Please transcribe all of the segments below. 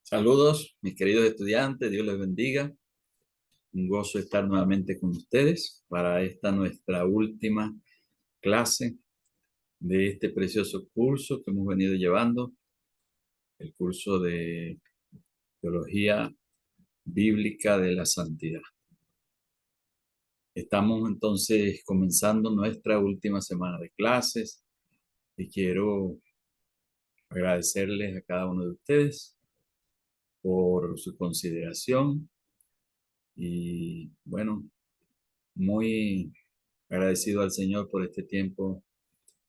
Saludos, mis queridos estudiantes, Dios les bendiga. Un gozo estar nuevamente con ustedes para esta nuestra última clase de este precioso curso que hemos venido llevando, el curso de Teología Bíblica de la Santidad. Estamos entonces comenzando nuestra última semana de clases y quiero agradecerles a cada uno de ustedes por su consideración y bueno, muy agradecido al Señor por este tiempo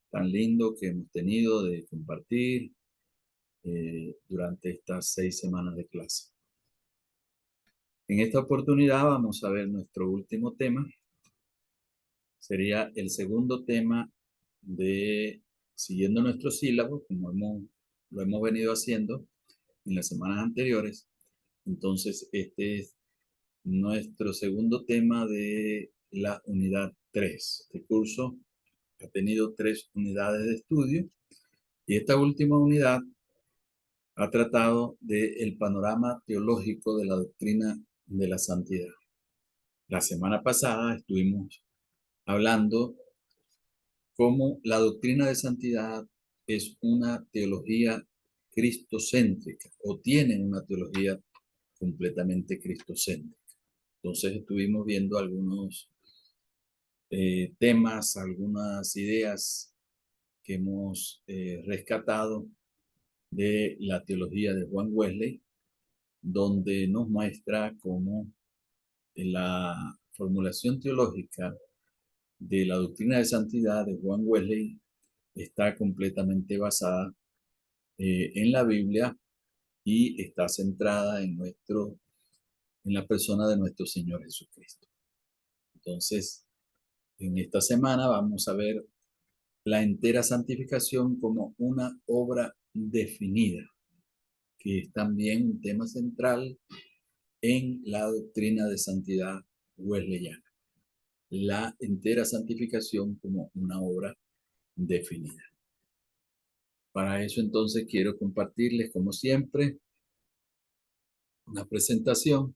tan lindo que hemos tenido de compartir durante estas 6 semanas de clase. En esta oportunidad vamos a ver nuestro último tema. Sería el segundo tema de siguiendo nuestro sílabo, como lo hemos venido haciendo en las semanas anteriores. Entonces, este es nuestro segundo tema de la unidad 3. Este curso ha tenido 3 unidades de estudio y esta última unidad ha tratado del panorama teológico de la doctrina de la santidad. La semana pasada estuvimos hablando cómo la doctrina de santidad es una teología cristocéntrica o tiene una teología completamente cristocéntrica. Entonces estuvimos viendo algunos temas, algunas ideas que hemos rescatado de la teología de Juan Wesley, donde nos muestra cómo la formulación teológica de la doctrina de santidad de Juan Wesley está completamente basada en la Biblia y está centrada en la persona de nuestro Señor Jesucristo. Entonces, en esta semana vamos a ver la entera santificación como una obra definida, que es también un tema central en la doctrina de santidad wesleyana. La entera santificación como una obra definida. Para eso entonces quiero compartirles, como siempre, una presentación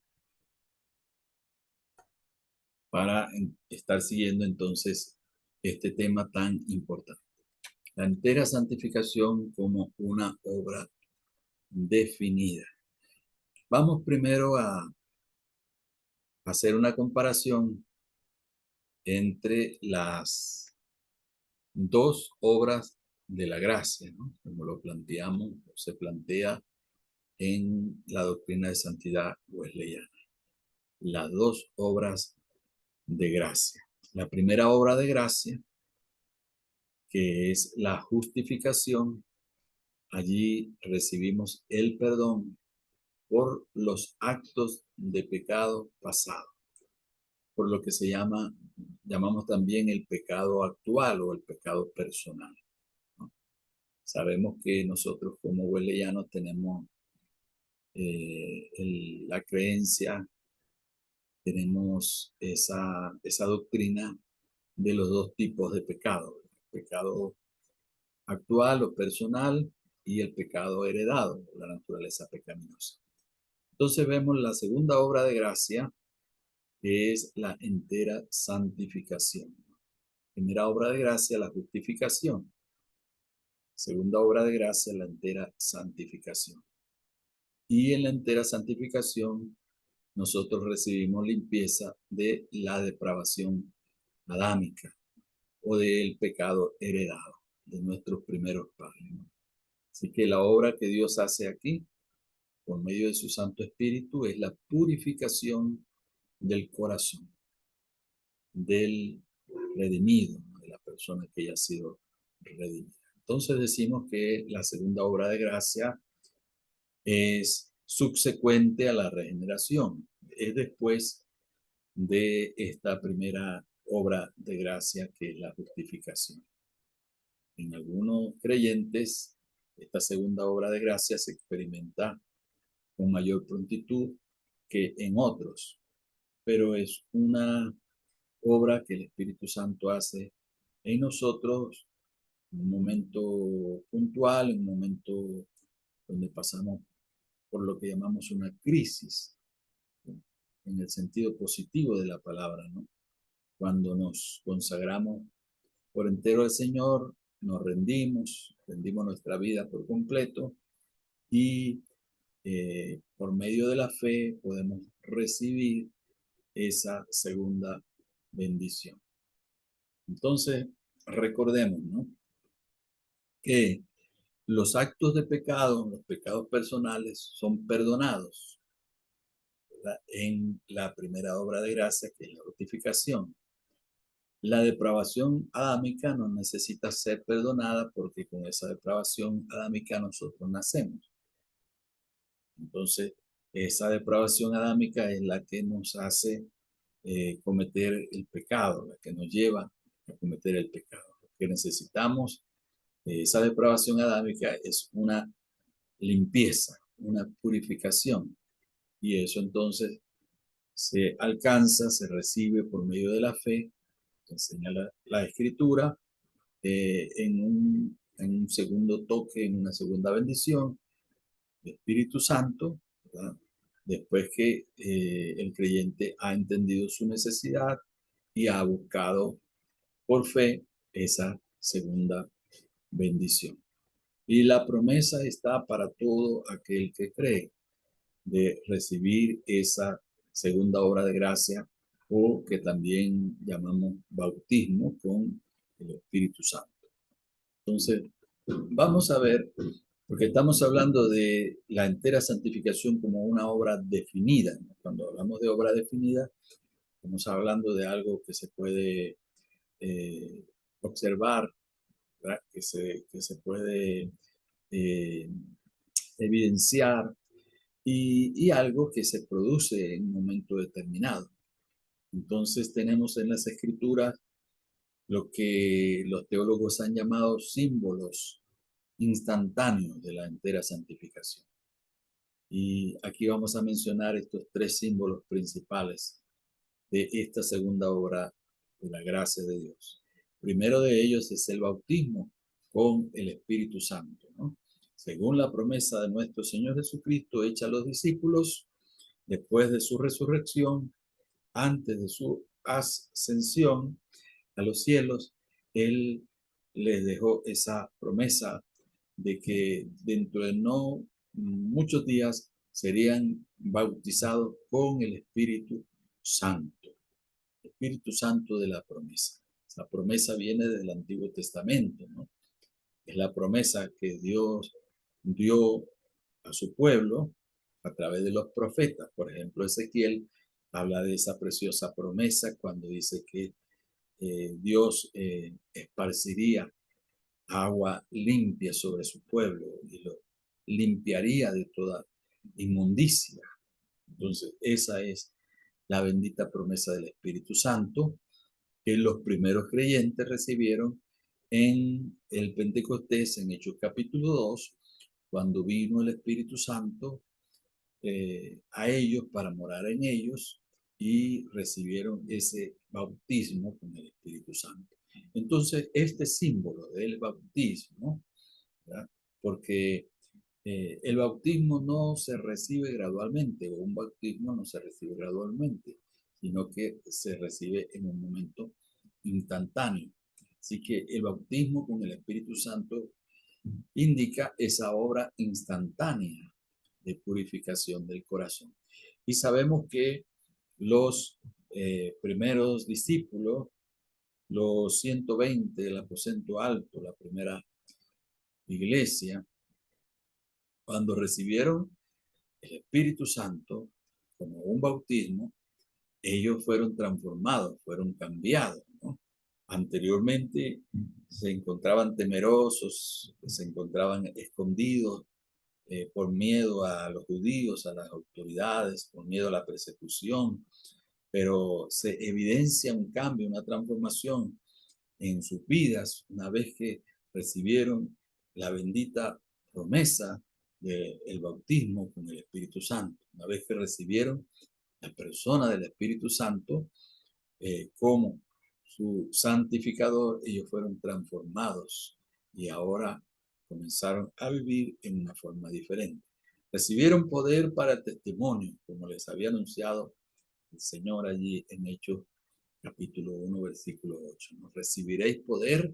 para estar siguiendo entonces este tema tan importante. La entera santificación como una obra definida. Vamos primero a hacer una comparación entre las dos obras de la gracia, ¿no? Como lo planteamos, o se plantea en la doctrina de santidad wesleyana. Las dos obras de gracia. La primera obra de gracia, que es la justificación, allí recibimos el perdón por los actos de pecado pasado, por lo que llamamos también el pecado actual o el pecado personal, ¿no? Sabemos que nosotros como wesleyanos tenemos la creencia, tenemos esa doctrina de los dos tipos de pecado: el pecado actual o personal y el pecado heredado, la naturaleza pecaminosa. Entonces vemos la segunda obra de gracia, que es la entera santificación. Primera obra de gracia, la justificación. Segunda obra de gracia, la entera santificación. Y en la entera santificación nosotros recibimos limpieza de la depravación adámica o del pecado heredado de nuestros primeros padres, ¿no? Así que la obra que Dios hace aquí, por medio de su Santo Espíritu, es la purificación del corazón, del redimido, ¿no? De la persona que ya ha sido redimida. Entonces decimos que la segunda obra de gracia es subsecuente a la regeneración, es después de esta primera obra de gracia, que es la justificación. En algunos creyentes, esta segunda obra de gracia se experimenta con mayor prontitud que en otros, pero es una obra que el Espíritu Santo hace en nosotros en un momento puntual, en un momento donde pasamos por lo que llamamos una crisis, en el sentido positivo de la palabra, ¿no? Cuando nos consagramos por entero al Señor, nos rendimos nuestra vida por completo y por medio de la fe podemos recibir esa segunda bendición. Entonces, recordemos, ¿no?, que los actos de pecado, los pecados personales, son perdonados, ¿verdad?, en la primera obra de gracia, que es la justificación. La depravación adámica no necesita ser perdonada porque con esa depravación adámica nosotros nacemos. Entonces, esa depravación adámica es la que nos hace cometer el pecado, la que nos lleva a cometer el pecado. Lo que necesitamos, esa depravación adámica, es una limpieza, una purificación. Y eso entonces se alcanza, se recibe por medio de la fe, que enseña la Escritura, en un segundo toque, en una segunda bendición, el Espíritu Santo, ¿verdad?, después que el creyente ha entendido su necesidad y ha buscado por fe esa segunda bendición. Y la promesa está para todo aquel que cree, de recibir esa segunda obra de gracia, o que también llamamos bautismo con el Espíritu Santo. Entonces, vamos a ver, porque estamos hablando de la entera santificación como una obra definida, ¿no? Cuando hablamos de obra definida, estamos hablando de algo que se puede eh, observar, ¿verdad?, que se puede eh, evidenciar, y algo que se produce en un momento determinado. Entonces tenemos en las Escrituras lo que los teólogos han llamado símbolos instantáneos de la entera santificación. Y aquí vamos a mencionar estos tres símbolos principales de esta segunda obra de la gracia de Dios. Primero de ellos es el bautismo con el Espíritu Santo, ¿no? Según la promesa de nuestro Señor Jesucristo hecha a los discípulos después de su resurrección, antes de su ascensión a los cielos, Él les dejó esa promesa de que dentro de no muchos días serían bautizados con el Espíritu Santo, el Espíritu Santo de la promesa. Esa promesa viene del Antiguo Testamento, ¿no? Es la promesa que Dios dio a su pueblo a través de los profetas. Por ejemplo, Ezequiel habla de esa preciosa promesa cuando dice que Dios esparciría agua limpia sobre su pueblo y lo limpiaría de toda inmundicia. Entonces, esa es la bendita promesa del Espíritu Santo que los primeros creyentes recibieron en el Pentecostés, en Hechos capítulo 2, cuando vino el Espíritu Santo a ellos para morar en ellos, y recibieron ese bautismo con el Espíritu Santo. Entonces, este símbolo del bautismo, ¿verdad?, porque el bautismo no se recibe gradualmente, o un bautismo no se recibe gradualmente, sino que se recibe en un momento instantáneo. Así que el bautismo con el Espíritu Santo indica esa obra instantánea de purificación del corazón. Y sabemos que los primeros discípulos, los 120 del aposento alto, la primera iglesia, cuando recibieron el Espíritu Santo como un bautismo, ellos fueron transformados, fueron cambiados, ¿no? Anteriormente se encontraban temerosos, se encontraban escondidos por miedo a los judíos, a las autoridades, por miedo a la persecución, pero se evidencia un cambio, una transformación en sus vidas una vez que recibieron la bendita promesa del bautismo con el Espíritu Santo. Una vez que recibieron la persona del Espíritu Santo como su santificador, ellos fueron transformados y ahora comenzaron a vivir en una forma diferente. Recibieron poder para el testimonio, como les había anunciado el Señor allí en Hechos capítulo 1, versículo 8. ¿No? Recibiréis poder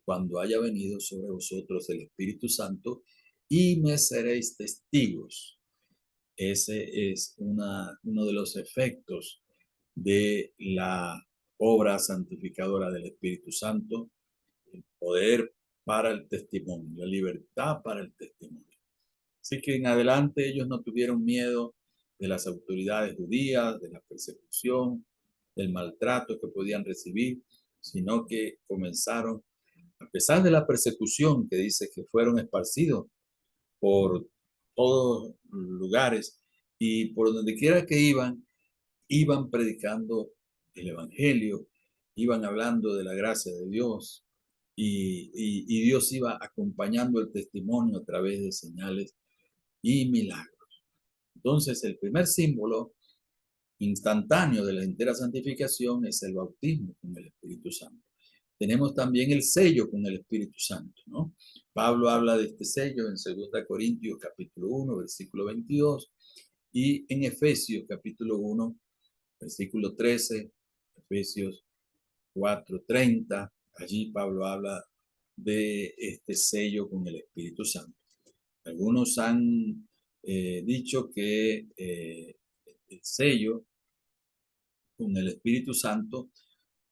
cuando haya venido sobre vosotros el Espíritu Santo y me seréis testigos. Ese es uno de los efectos de la obra santificadora del Espíritu Santo, el poder para el testimonio, la libertad para el testimonio. Así que en adelante ellos no tuvieron miedo de las autoridades judías, de la persecución, del maltrato que podían recibir, sino que comenzaron, a pesar de la persecución que dice que fueron esparcidos por todos lugares y por donde quiera que iban predicando el Evangelio, iban hablando de la gracia de Dios y Dios iba acompañando el testimonio a través de señales y milagros. Entonces, el primer símbolo instantáneo de la entera santificación es el bautismo con el Espíritu Santo. Tenemos también el sello con el Espíritu Santo, ¿no? Pablo habla de este sello en 2 Corintios capítulo 1, versículo 22, y en Efesios capítulo 1, versículo 13, Efesios 4:30, allí Pablo habla de este sello con el Espíritu Santo. Algunos han dicho que el sello con el Espíritu Santo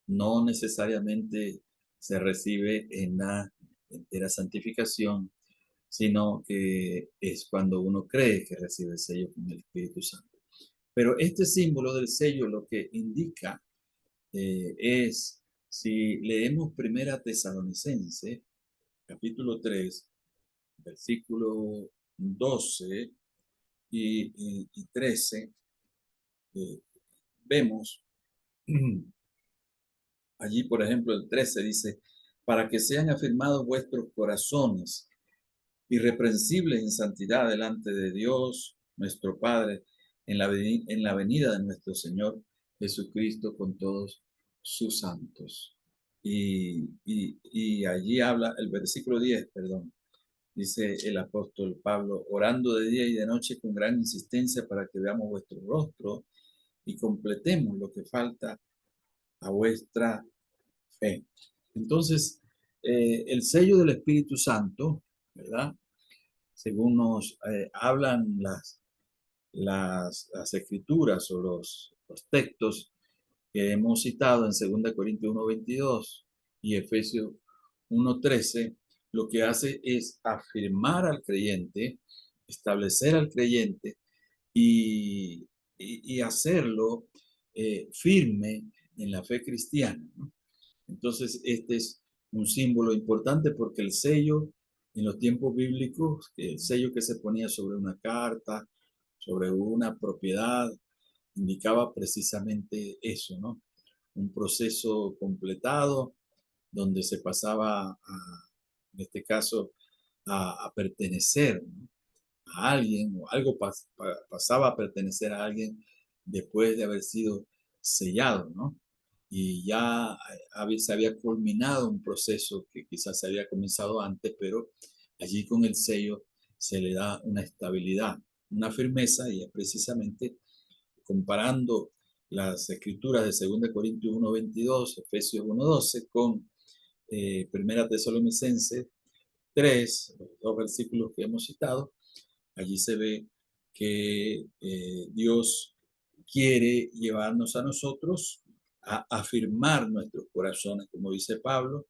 no necesariamente se recibe en la entera santificación, sino que es cuando uno cree que recibe el sello con el Espíritu Santo. Pero este símbolo del sello lo que indica es, si leemos Primera Tesalonicense, capítulo 3, versículo 12 y 13, eh, vemos allí, por ejemplo, el 13 dice, para que sean afirmados vuestros corazones, irreprensibles en santidad delante de Dios, nuestro Padre, en la venida de nuestro Señor Jesucristo con todos sus santos. Y allí habla el versículo 10, perdón, dice el apóstol Pablo, orando de día y de noche con gran insistencia para que veamos vuestro rostro y completemos lo que falta a vuestra fe. Entonces, el sello del Espíritu Santo, ¿verdad? Según nos hablan las escrituras o los textos que hemos citado en 2 Corintios 1:22 y Efesios 1:13, lo que hace es afirmar al creyente, establecer al creyente y hacerlo firme en la fe cristiana, ¿no? Entonces, este es un símbolo importante porque el sello en los tiempos bíblicos, el sello que se ponía sobre una carta, sobre una propiedad, indicaba precisamente eso, ¿no? Un proceso completado donde se pasaba, en este caso, a pertenecer, ¿no? A alguien o algo pasaba a pertenecer a alguien después de haber sido sellado, ¿no? Y ya se había culminado un proceso que quizás se había comenzado antes, pero allí con el sello se le da una estabilidad, una firmeza y es precisamente comparando las escrituras de 2 Corintios 1:22, Efesios 1:12 con Primera Tesalonicenses 3, los dos versículos que hemos citado. Allí se ve que Dios quiere llevarnos a nosotros a afirmar nuestros corazones, como dice Pablo,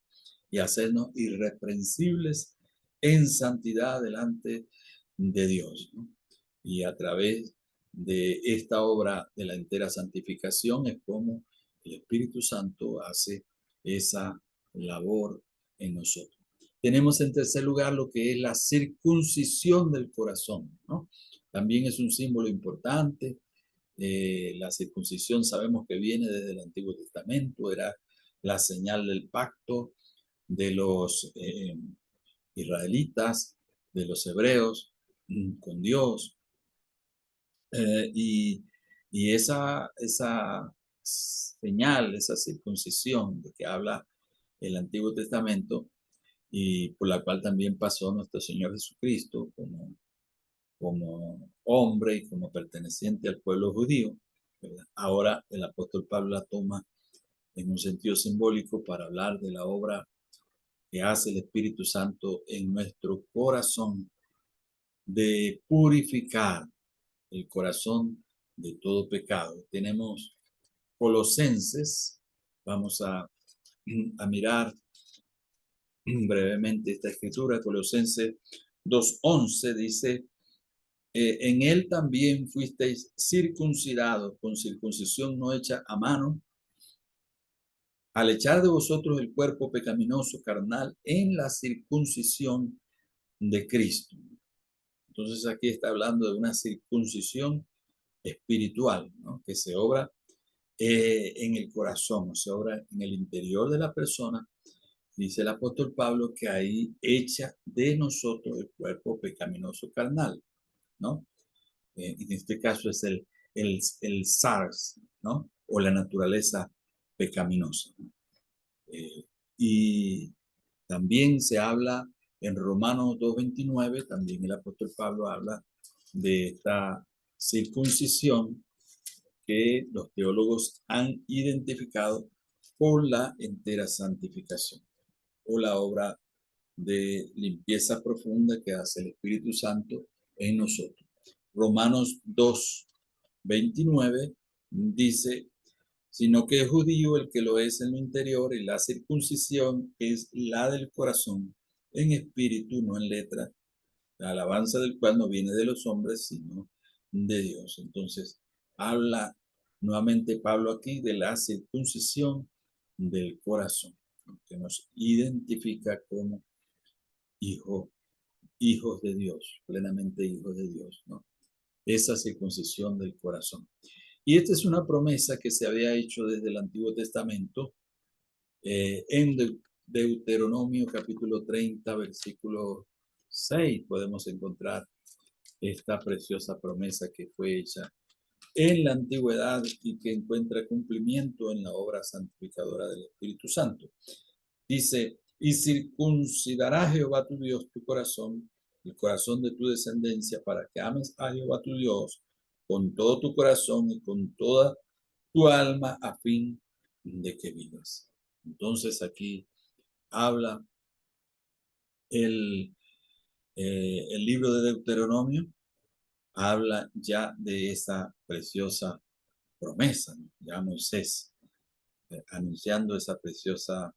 y hacernos irreprensibles en santidad delante de Dios, ¿no? Y a través de esta obra de la entera santificación es como el Espíritu Santo hace esa labor en nosotros. Tenemos en tercer lugar lo que es la circuncisión del corazón, ¿no? También es un símbolo importante. La circuncisión sabemos que viene desde el Antiguo Testamento, era la señal del pacto de los israelitas, de los hebreos con Dios. Y, y esa señal, esa circuncisión de que habla el Antiguo Testamento y por la cual también pasó nuestro Señor Jesucristo como como hombre y como perteneciente al pueblo judío, ¿verdad? Ahora el apóstol Pablo la toma en un sentido simbólico para hablar de la obra que hace el Espíritu Santo en nuestro corazón de purificar el corazón de todo pecado. Tenemos Colosenses, vamos a mirar brevemente esta escritura. Colosenses 2:11 dice, en él también fuisteis circuncidados con circuncisión no hecha a mano, al echar de vosotros el cuerpo pecaminoso carnal en la circuncisión de Cristo. Entonces aquí está hablando de una circuncisión espiritual, ¿no? Que se obra en el corazón, se obra en el interior de la persona. Dice el apóstol Pablo que ahí echa de nosotros el cuerpo pecaminoso carnal, ¿no? En este caso es el SARS, ¿no? O la naturaleza pecaminosa. Y también se habla en Romanos 2:29, también el apóstol Pablo habla de esta circuncisión que los teólogos han identificado con la entera santificación o la obra de limpieza profunda que hace el Espíritu Santo en nosotros. Romanos 2:29 dice, sino que es judío el que lo es en lo interior y la circuncisión es la del corazón, en espíritu, no en letra, la alabanza del cual no viene de los hombres, sino de Dios. Entonces, habla nuevamente Pablo aquí de la circuncisión del corazón, que nos identifica como hijos de Dios, plenamente hijos de Dios, ¿no? Esa circuncisión del corazón. Y esta es una promesa que se había hecho desde el Antiguo Testamento en Deuteronomio capítulo 30, versículo 6, podemos encontrar esta preciosa promesa que fue hecha en la antigüedad y que encuentra cumplimiento en la obra santificadora del Espíritu Santo. Dice, y circuncidará Jehová tu Dios tu corazón, el corazón de tu descendencia, para que ames a Jehová tu Dios con todo tu corazón y con toda tu alma a fin de que vivas. Entonces aquí habla el, el libro de Deuteronomio, habla ya de esa preciosa promesa, ¿no? Ya Moisés anunciando esa preciosa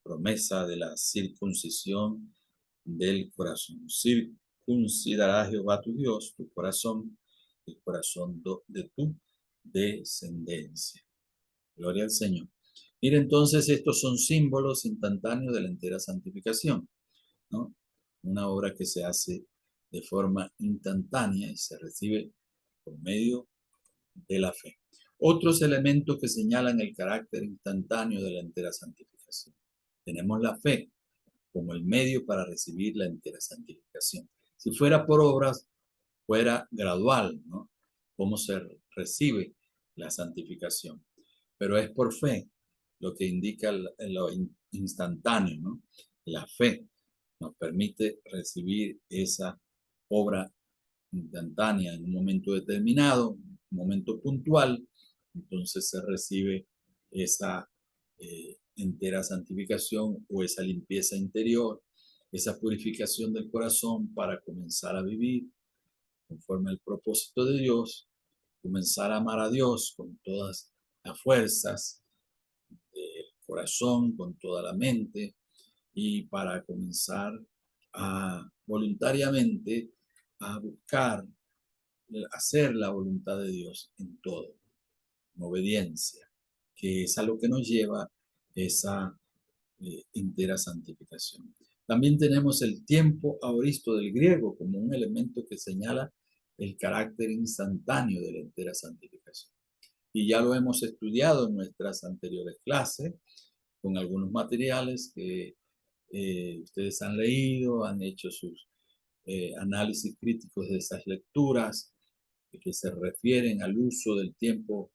promesa de la circuncisión del corazón. Circuncidará Jehová tu Dios, tu corazón, el corazón de tu descendencia. Gloria al Señor. Mira, entonces estos son símbolos instantáneos de la entera santificación, ¿no? Una obra que se hace de forma instantánea y se recibe por medio de la fe. Otros elementos que señalan el carácter instantáneo de la entera santificación. Tenemos la fe como el medio para recibir la entera santificación. Si fuera por obras, fuera gradual, ¿no? Cómo se recibe la santificación. Pero es por fe, lo que indica lo instantáneo, ¿no? La fe nos permite recibir esa obra instantánea en un momento determinado, un momento puntual, entonces se recibe esa entera santificación o esa limpieza interior, esa purificación del corazón para comenzar a vivir conforme al propósito de Dios, comenzar a amar a Dios con todas las fuerzas del corazón, con toda la mente, y para comenzar a voluntariamente a buscar hacer la voluntad de Dios en todo, en obediencia, que es a lo que nos lleva esa entera santificación. También tenemos el tiempo aoristo del griego como un elemento que señala el carácter instantáneo de la entera santificación. Y ya lo hemos estudiado en nuestras anteriores clases con algunos materiales que ustedes han leído, han hecho sus análisis críticos de esas lecturas que se refieren al uso del tiempo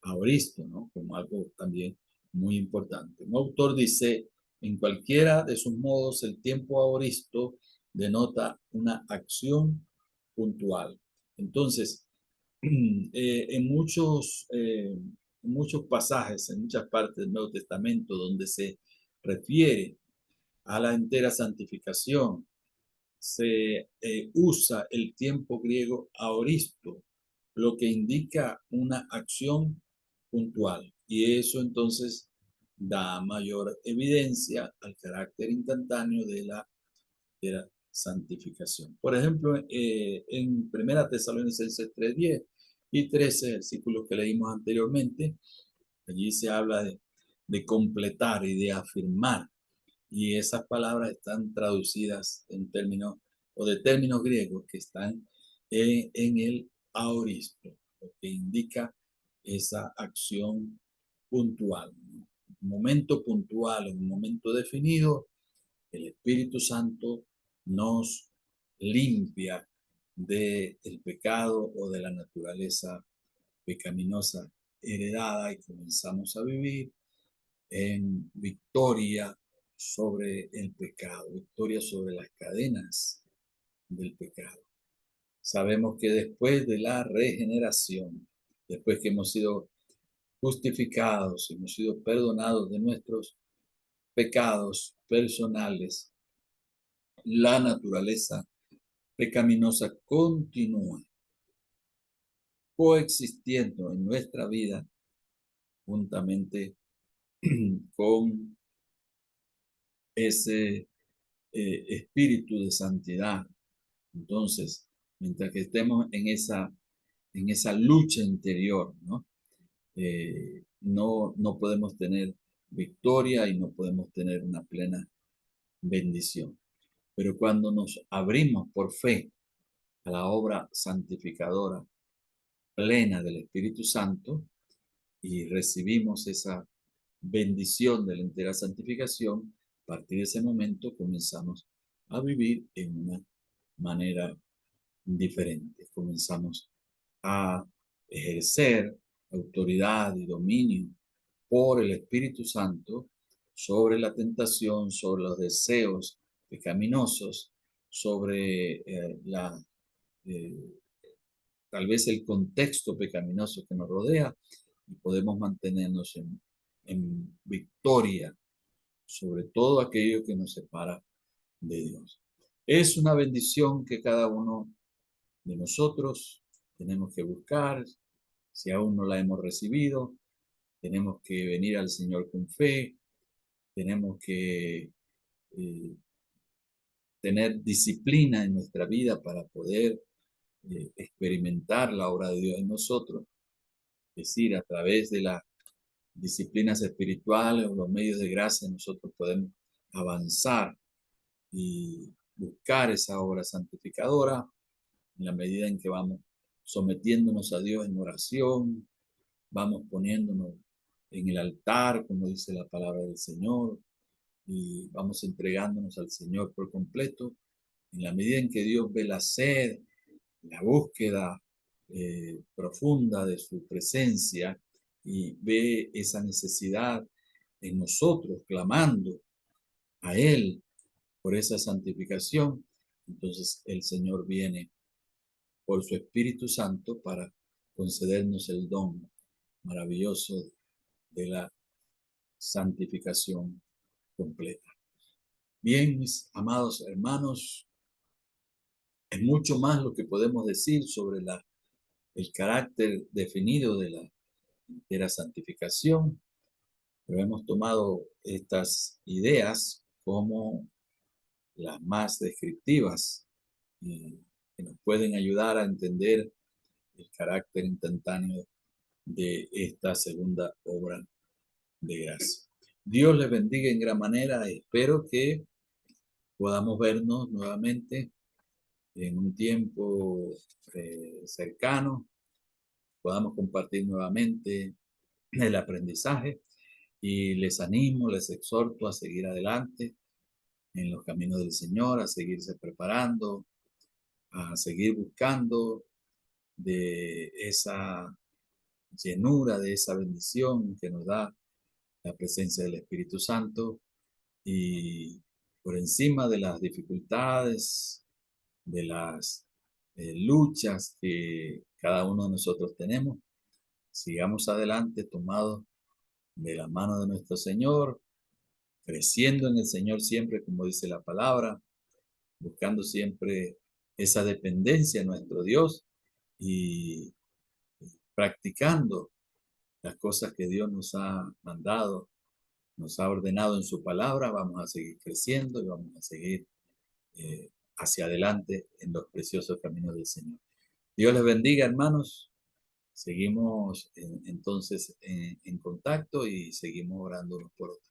aoristo, ¿no? Como algo también muy importante. Un autor dice, en cualquiera de sus modos, el tiempo aoristo denota una acción puntual. Entonces, en muchos pasajes, en muchas partes del Nuevo Testamento, donde se refiere a la entera santificación, se usa el tiempo griego aoristo, lo que indica una acción puntual. Y eso entonces da mayor evidencia al carácter instantáneo de la santificación. Por ejemplo, en 1 Tesalonicenses 3:10 y 13, versículos que leímos anteriormente, allí se habla de completar y de afirmar. Y esas palabras están traducidas en términos o de términos griegos que están en el aoristo, lo que indica esa acción puntual. Un momento puntual, en un momento definido, el Espíritu Santo nos limpia del pecado o de la naturaleza pecaminosa heredada y comenzamos a vivir en victoria sobre el pecado, victoria sobre las cadenas del pecado. Sabemos que después de la regeneración, después que hemos sido justificados, hemos sido perdonados de nuestros pecados personales, la naturaleza pecaminosa continúa coexistiendo en nuestra vida juntamente con ese espíritu de santidad. Entonces, mientras que estemos en esa lucha interior, ¿no? No podemos tener victoria y no podemos tener una plena bendición. Pero cuando nos abrimos por fe a la obra santificadora plena del Espíritu Santo y recibimos esa bendición de la entera santificación, a partir de ese momento comenzamos a vivir en una manera diferente. Comenzamos a ejercer autoridad y dominio por el Espíritu Santo sobre la tentación, sobre los deseos pecaminosos, sobre eh, tal vez el contexto pecaminoso que nos rodea y podemos mantenernos en victoria sobre todo aquello que nos separa de Dios. Es una bendición que cada uno de nosotros tenemos que buscar. Si aún no la hemos recibido, tenemos que venir al Señor con fe, tenemos que eh, tener disciplina en nuestra vida para poder experimentar la obra de Dios en nosotros. Es decir, a través de las disciplinas espirituales o los medios de gracia, nosotros podemos avanzar y buscar esa obra santificadora en la medida en que vamos sometiéndonos a Dios en oración, vamos poniéndonos en el altar, como dice la palabra del Señor, y vamos entregándonos al Señor por completo, en la medida en que Dios ve la sed, la búsqueda profunda de su presencia y ve esa necesidad en nosotros, clamando a Él por esa santificación, entonces el Señor viene por su Espíritu Santo para concedernos el don maravilloso de la santificación completa. Bien, mis amados hermanos, es mucho más lo que podemos decir sobre el carácter definido de la entera santificación, pero hemos tomado estas ideas como las más descriptivas que nos pueden ayudar a entender el carácter instantáneo de esta segunda obra de gracia. Dios les bendiga en gran manera. Espero que podamos vernos nuevamente en un tiempo cercano, podamos compartir nuevamente el aprendizaje y les animo, les exhorto a seguir adelante en los caminos del Señor, a seguirse preparando, a seguir buscando de esa llenura, de esa bendición que nos da la presencia del Espíritu Santo y por encima de las dificultades, de las luchas que cada uno de nosotros tenemos. Sigamos adelante tomados de la mano de nuestro Señor, creciendo en el Señor siempre, como dice la palabra, buscando siempre esa dependencia de nuestro Dios y practicando las cosas que Dios nos ha mandado, nos ha ordenado en su palabra. Vamos a seguir creciendo y vamos a seguir hacia adelante en los preciosos caminos del Señor. Dios les bendiga, hermanos. Seguimos entonces en contacto y seguimos orando unos por otros.